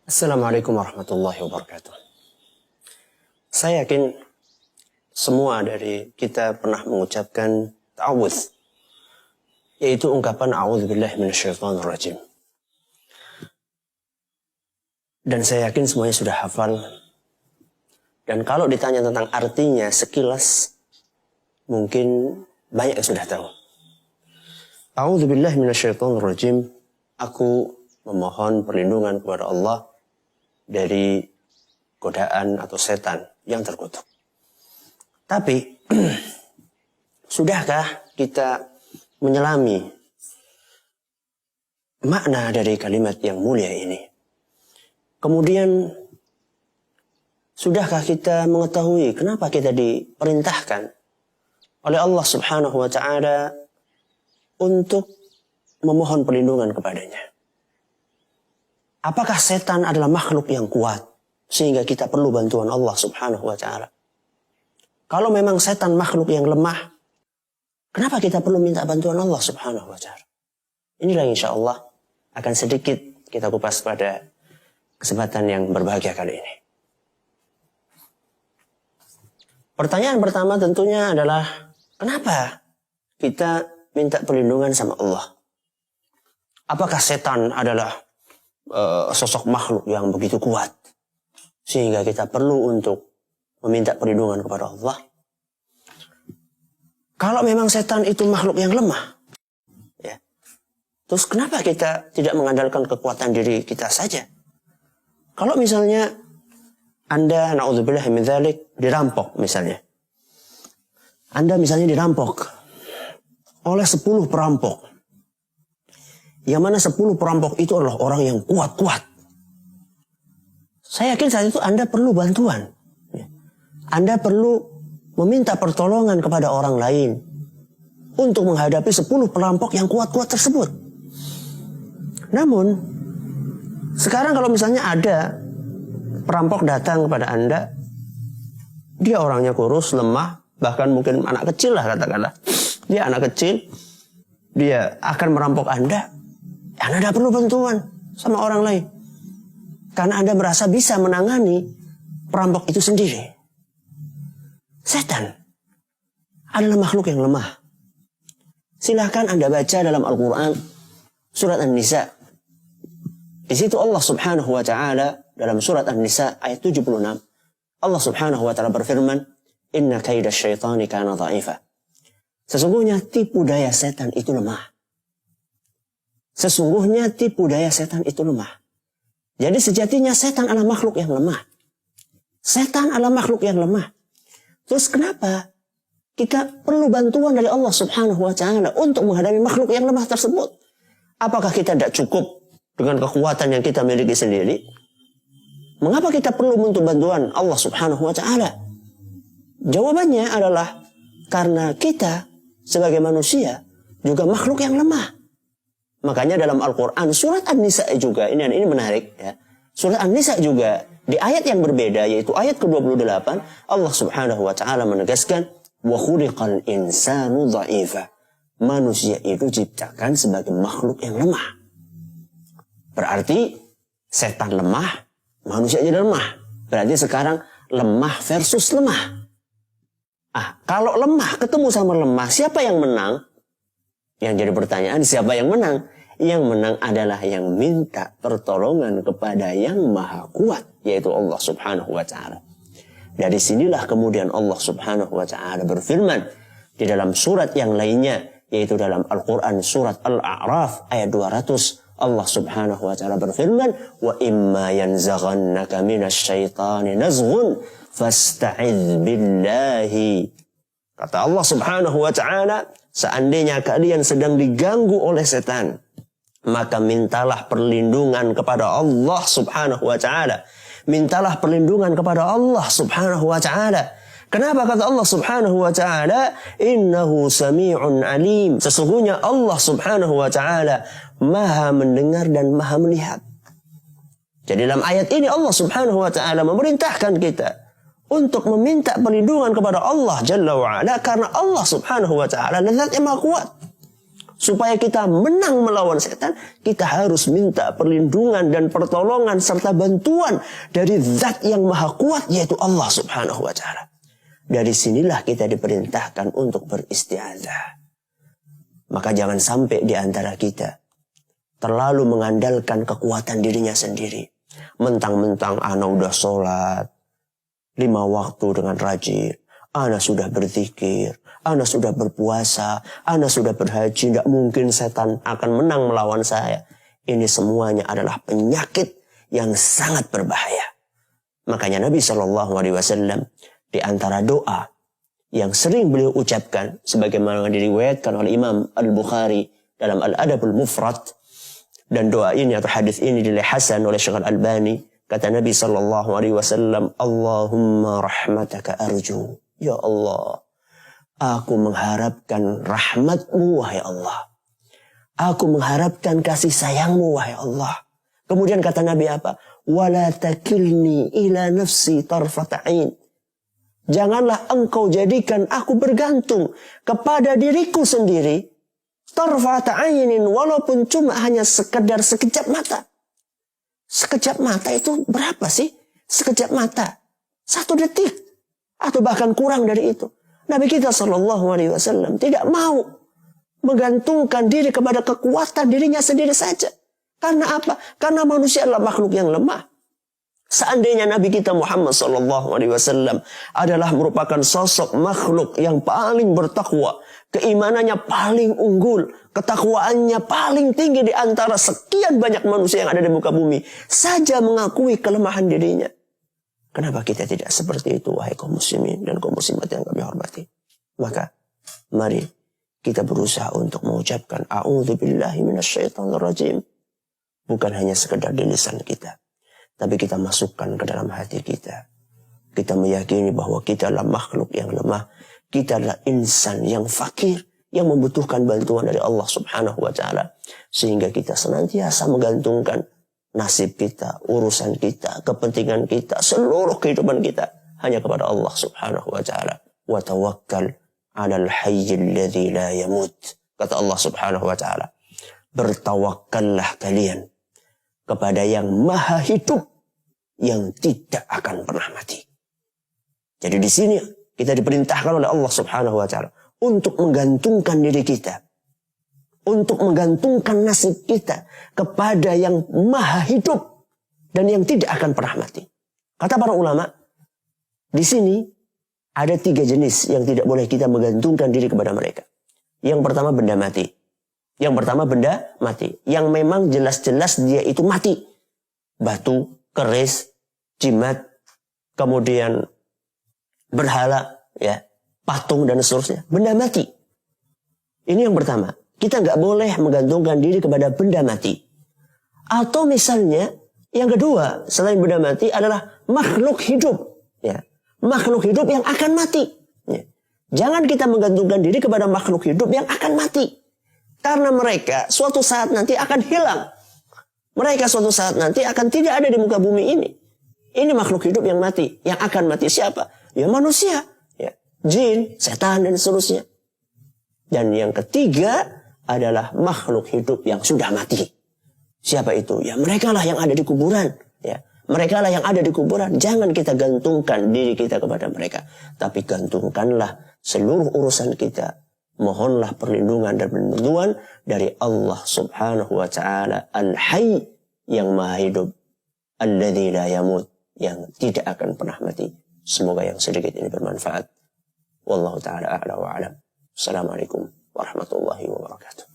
Assalamualaikum warahmatullahi wabarakatuh. Saya yakin semua dari kita pernah mengucapkan ta'awudz, yaitu ungkapan a'udzubillahi minasyaitonir rajim. Dan saya yakin semuanya sudah hafal. Dan kalau ditanya tentang artinya sekilas, mungkin banyak yang sudah tahu. A'udzubillahi minasyaitonir rajim. Aku memohon perlindungan kepada Allah dari godaan atau setan yang terkutuk. Tapi, sudahkah kita menyelami makna dari kalimat yang mulia ini? Kemudian, sudahkah kita mengetahui kenapa kita diperintahkan oleh Allah Subhanahu wa Ta'ala untuk memohon perlindungan kepadanya? Apakah setan adalah makhluk yang kuat sehingga kita perlu bantuan Allah Subhanahu wa Ta'ala? Kalau memang setan makhluk yang lemah, kenapa kita perlu minta bantuan Allah Subhanahu wa Ta'ala? Inilah insya Allah akan sedikit kita kupas pada kesempatan yang berbahagia kali ini. Pertanyaan pertama tentunya adalah, kenapa kita minta perlindungan sama Allah? Apakah setan adalah sosok makhluk yang begitu kuat sehingga kita perlu untuk meminta perlindungan kepada Allah? Kalau memang setan itu makhluk yang lemah, ya, terus kenapa kita tidak mengandalkan kekuatan diri kita saja? Kalau misalnya Anda, na'udzubillah min dzalik, dirampok misalnya. Anda misalnya dirampok oleh 10 perampok. Yang mana 10 perampok itu adalah orang yang kuat-kuat. Saya yakin saat itu Anda perlu bantuan. Anda perlu meminta pertolongan kepada orang lain untuk menghadapi 10 perampok yang kuat-kuat tersebut. Namun, sekarang kalau misalnya ada perampok datang kepada Anda, dia orangnya kurus, lemah, bahkan mungkin anak kecil lah katakanlah. Dia anak kecil, dia akan merampok Anda. Anda tidak perlu bantuan sama orang lain. Karena Anda merasa bisa menangani perampok itu sendiri. Setan adalah makhluk yang lemah. Silahkan Anda baca dalam Al-Quran surat An-Nisa. Di situ Allah Subhanahu wa Ta'ala dalam surat An-Nisa ayat 76. Allah Subhanahu wa Ta'ala berfirman, "Inna kaida syaitani kana dha'ifa." Sesungguhnya tipu daya setan itu lemah. Sesungguhnya tipu daya setan itu lemah. Jadi sejatinya setan adalah makhluk yang lemah. Setan adalah makhluk yang lemah. Terus kenapa kita perlu bantuan dari Allah Subhanahu wa Ta'ala untuk menghadapi makhluk yang lemah tersebut? Apakah kita tidak cukup dengan kekuatan yang kita miliki sendiri? Mengapa kita perlu minta bantuan Allah Subhanahu wa Ta'ala? Jawabannya adalah karena kita sebagai manusia juga makhluk yang lemah. Makanya dalam Al-Quran surat An-Nisa juga, ini menarik ya. Surat An-Nisa juga di ayat yang berbeda, yaitu ayat ke-28, Allah Subhanahu wa Ta'ala menegaskan, "Wa khuliqal insanu dha'ifa." Manusia itu diciptakan sebagai makhluk yang lemah. Berarti setan lemah, manusia jadi lemah. Berarti sekarang lemah versus lemah. Kalau lemah ketemu sama lemah, siapa yang menang? Yang jadi pertanyaan, siapa yang menang? Yang menang adalah yang minta pertolongan kepada yang maha kuat, yaitu Allah Subhanahu wa Ta'ala. Dari sinilah kemudian Allah Subhanahu wa Ta'ala berfirman di dalam surat yang lainnya, yaitu dalam Al-Quran surat Al-A'raf ayat 200. Allah Subhanahu wa Ta'ala berfirman, "Wa imma yanzaghannaka minasyaitani nazghun fasta'idz billahi." Kata Allah Subhanahu wa Ta'ala, seandainya kalian sedang diganggu oleh setan, maka mintalah perlindungan kepada Allah Subhanahu wa Ta'ala. Mintalah perlindungan kepada Allah Subhanahu wa Ta'ala. Kenapa kata Allah Subhanahu wa Ta'ala, "Innahu sami'un alim." Sesungguhnya Allah Subhanahu wa Ta'ala Maha mendengar dan Maha melihat. Jadi dalam ayat ini Allah Subhanahu wa Ta'ala memerintahkan kita untuk meminta perlindungan kepada Allah Jalla wa'ala, karena Allah Subhanahu wa Ta'ala adalah Zat yang Maha Kuat. Supaya kita menang melawan setan, kita harus minta perlindungan dan pertolongan serta bantuan dari zat yang maha kuat, yaitu Allah subhanahu wa ta'ala. Dari sinilah kita diperintahkan untuk beristiazah. Maka jangan sampai di antara kita terlalu mengandalkan kekuatan dirinya sendiri. Mentang-mentang ana udah sholat 5 waktu dengan rajin, ana sudah berzikir, ana sudah berpuasa, ana sudah berhaji, tidak mungkin setan akan menang melawan saya. Ini semuanya adalah penyakit yang sangat berbahaya. Makanya Nabi SAW di antara doa yang sering beliau ucapkan, sebagaimana diriwayatkan oleh Imam Al-Bukhari dalam Al-Adabul Mufrad, dan doa ini atau hadis ini dinilai hasan oleh Syekh Al-Albani, kata Nabi SAW, Allahumma rahmataka arju. Ya Allah, aku mengharapkan rahmatmu, wahai Allah. Aku mengharapkan kasih sayangmu, wahai Allah. Kemudian kata Nabi apa? Wala takilni ila nafsi tarfata'in. Janganlah engkau jadikan aku bergantung kepada diriku sendiri. Tarfata'inin, walaupun cuma hanya sekedar sekejap mata. Sekejap mata itu berapa sih? Sekejap mata. 1 detik. Atau bahkan kurang dari itu. Nabi kita SAW tidak mau menggantungkan diri kepada kekuatan dirinya sendiri saja. Karena apa? Karena manusia adalah makhluk yang lemah. Seandainya Nabi kita Muhammad SAW adalah merupakan sosok makhluk yang paling bertakwa, keimanannya paling unggul, ketakwaannya paling tinggi di antara sekian banyak manusia yang ada di muka bumi, saja mengakui kelemahan dirinya. Kenapa kita tidak seperti itu, wahai kaum muslimin dan kaum muslimat yang kami hormati? Maka mari kita berusaha untuk mengucapkan a'udzubillahi minasyaitonirrajim. Bukan hanya sekedar di lisan kita, tapi kita masukkan ke dalam hati kita. Kita meyakini bahwa kita adalah makhluk yang lemah. Kita adalah insan yang fakir, yang membutuhkan bantuan dari Allah subhanahu wa ta'ala. Sehingga kita senantiasa menggantungkan nasib kita, urusan kita, kepentingan kita, seluruh kehidupan kita hanya kepada Allah subhanahu wa ta'ala. Wa tawakkal 'alal hayyil ladzi la yamut. Kata Allah subhanahu wa ta'ala, bertawakkallah kalian kepada yang maha hidup, yang tidak akan pernah mati. Jadi di sini kita diperintahkan oleh Allah subhanahu wa ta'ala untuk menggantungkan diri kita, untuk menggantungkan nasib kita kepada yang maha hidup dan yang tidak akan pernah mati. Kata para ulama, di sini ada 3 jenis yang tidak boleh kita menggantungkan diri kepada mereka. Yang pertama benda mati. Yang pertama benda mati. Yang memang jelas-jelas dia itu mati. Batu, keris, jimat, kemudian berhala, ya, patung dan seterusnya. Benda mati. Ini yang pertama. Kita nggak boleh menggantungkan diri kepada benda mati. Atau misalnya yang kedua selain benda mati adalah makhluk hidup. Ya. Makhluk hidup yang akan mati. Ya. Jangan kita menggantungkan diri kepada makhluk hidup yang akan mati. Karena mereka suatu saat nanti akan hilang. Mereka suatu saat nanti akan tidak ada di muka bumi ini. Ini makhluk hidup yang mati. Yang akan mati siapa? Ya manusia. Ya. Jin, setan dan seterusnya. Dan yang ketiga adalah makhluk hidup yang sudah mati. Siapa itu? Ya mereka lah yang ada di kuburan. Ya, mereka lah yang ada di kuburan. Jangan kita gantungkan diri kita kepada mereka. Tapi gantungkanlah seluruh urusan kita. Mohonlah perlindungan dan bantuan dari Allah subhanahu wa ta'ala. Al-Hayy, yang maha hidup. Alladzi la yamut, yang tidak akan pernah mati. Semoga yang sedikit ini bermanfaat. Wallahu ta'ala a'la wa a'lam. Assalamualaikum warahmatullahi wabarakatuh.